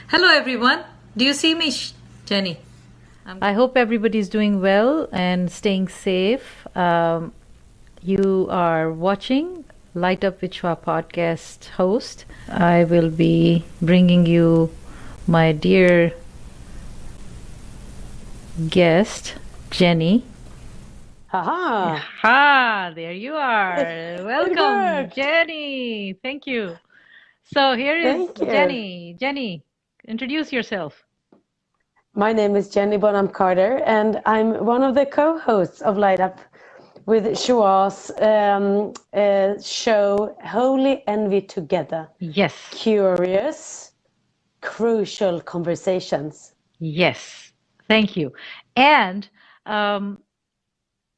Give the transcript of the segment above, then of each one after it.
Hello, everyone. Do you see me, Jenny? I hope everybody is doing well and staying safe. You are watching Light Up with Shua podcast host. I will be bringing you my dear guest, Jenny. Haha, Ha, there you are. it Welcome, worked. Jenny. Thank you. So here is Thank you. Jenny. Jenny, introduce yourself. My name is Jenny Bonham Carter, and I'm one of the co-hosts of Light Up with Shua's show Holy Envy Together. Yes. Curious, crucial conversations. Yes. Thank you. And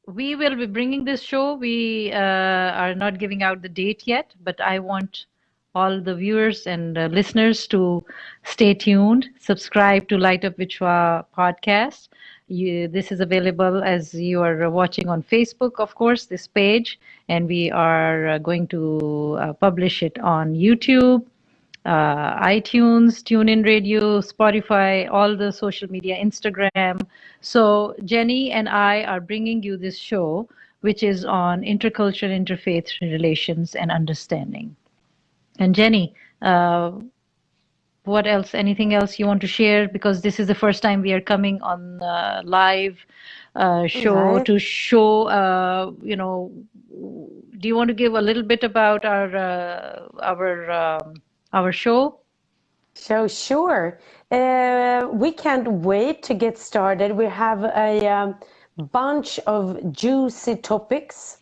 we will be bringing this show. We are not giving out the date yet, but I want all the viewers and listeners to stay tuned, subscribe to Light Up Vichwa podcast. This is available as you are watching on Facebook, of course, this page, and we are going to publish it on YouTube, iTunes, TuneIn Radio, Spotify, all the social media, Instagram. So Jenny and I are bringing you this show, which is on intercultural, interfaith relations and understanding. And Jenny, what else? Anything else you want to share? Because this is the first time we are coming on live show Right. to show, do you want to give a little bit about our show? So sure. We can't wait to get started. We have a bunch of juicy topics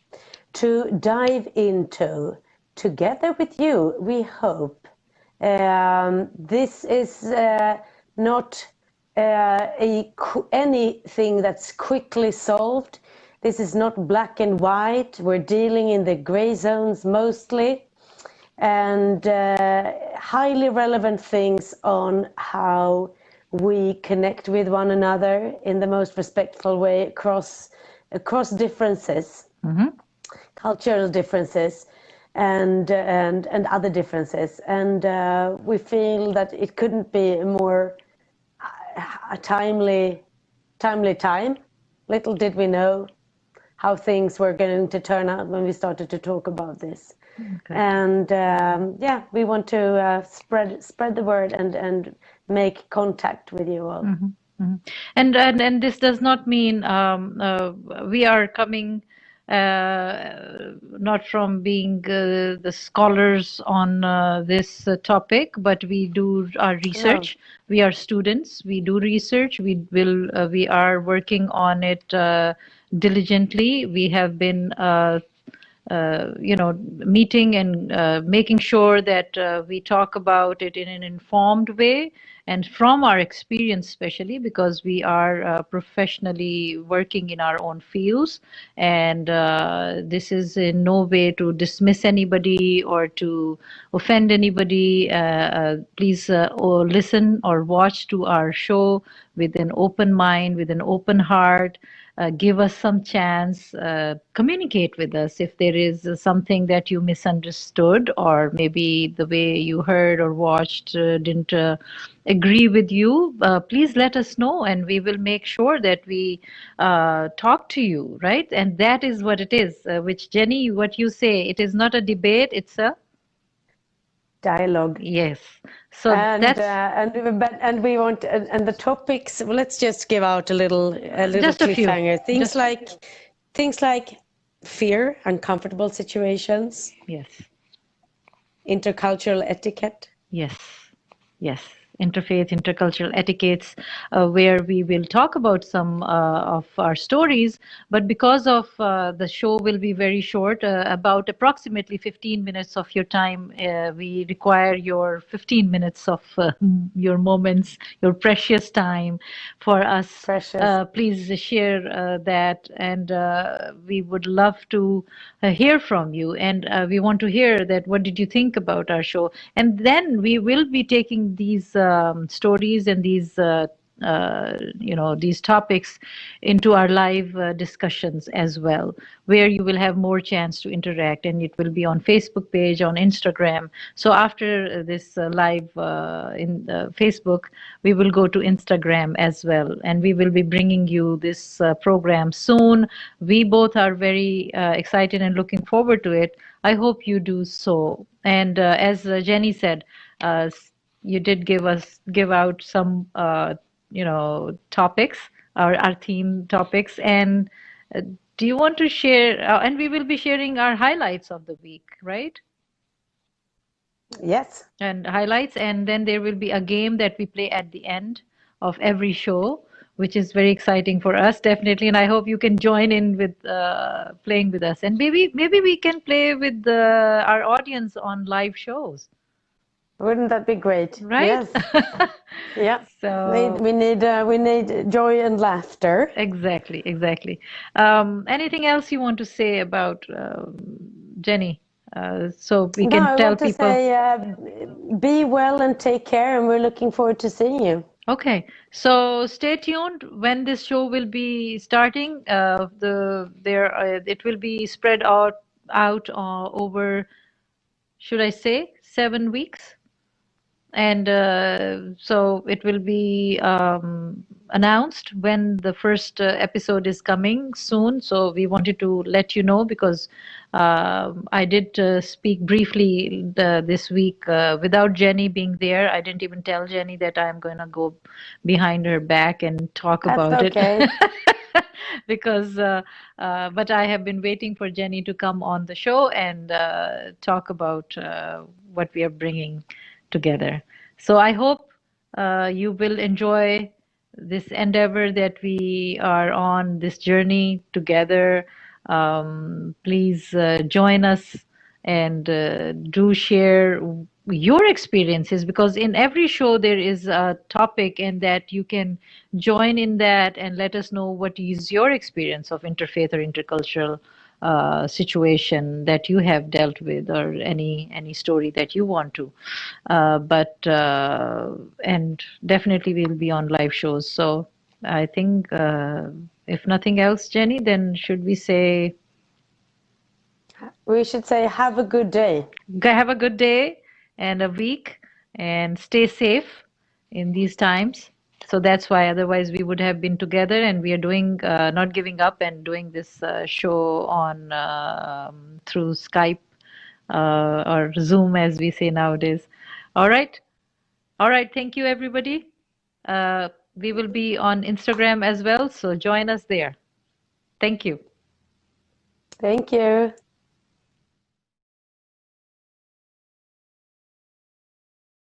to dive into together with you, we hope. This is not anything that's quickly solved. This is not black and white. We're dealing in the gray zones mostly, and highly relevant things on how we connect with one another in the most respectful way across differences, cultural differences, and other differences. And we feel that it couldn't be a more a timely time. Little did we know how things were going to turn out when we started to talk about this. Okay. And yeah, we want to spread the word and make contact with you all. And this does not mean we are coming not from being the scholars on this topic, but we do our research. We are students. We do research. We are working on it diligently. We have been meeting and making sure that we talk about it in an informed way and from our experience, especially because we are professionally working in our own fields. And this is in no way to dismiss anybody or to offend anybody. Please or listen or watch to our show with an open mind, with an open heart. Give us some chance, communicate with us if there is something that you misunderstood, or maybe the way you heard or watched didn't agree with you. Please let us know, and we will make sure that we talk to you, right? And that is what it is, which Jenny, what you say, it is not a debate, it's a Dialogue. yes. So And that's and we want and the topics. Well, let's just give out a little just a few. cliffhanger. Things like fear, uncomfortable situations, Yes. intercultural etiquette. Yes, yes. Interfaith, intercultural etiquettes, where we will talk about some of our stories. But because of the show will be very short, about approximately 15 minutes of your time, we require your 15 minutes of your moments, your precious time for us. Precious. Please share that, and we would love to hear from you. And we want to hear that what did you think about our show? And then we will be taking these stories and these these topics into our live discussions as well, where you will have more chance to interact, and it will be on Facebook page, on Instagram. So after this live in Facebook, we will go to Instagram as well, and we will be bringing you this program soon. We both are very excited and looking forward to it. I hope you do so. And as Jenny said, you did give out some topics, our theme topics. And do you want to share? And we will be sharing our highlights of the week, right? Yes. And highlights, and then there will be a game that we play at the end of every show, which is very exciting for us, definitely. And I hope you can join in with playing with us, and maybe we can play with our audience on live shows. Wouldn't that be great? Right? Yes. Yeah. So we need joy and laughter. exactly. Anything else you want to say about Jenny? So we can I tell want to people. say be well and take care, and we're looking forward to seeing you. Okay, so stay tuned when this show will be starting. It will be spread out over, should I say, 7 weeks, and so it will be announced when the first episode is coming soon. So we wanted to let you know, because I did speak briefly this week without Jenny being there. I didn't even tell Jenny that I'm going to go behind her back and talk about That's okay. it. Because but I have been waiting for Jenny to come on the show and talk about what we are bringing together. So I hope you will enjoy this endeavor that we are on, this journey together. Please join us, and do share your experiences, because in every show there is a topic, and that you can join in that and let us know what is your experience of interfaith or intercultural situation that you have dealt with, or any story that you want to. And definitely we'll be on live shows. So I think if nothing else, Jenny, then should we say We should say have a good day. have a good day and a week, and stay safe in these times. So that's why otherwise we would have been together, and we are doing not giving up and doing this show on through Skype or Zoom, as we say nowadays. All right. Thank you, everybody. We will be on Instagram as well, so join us there. Thank you. Thank you.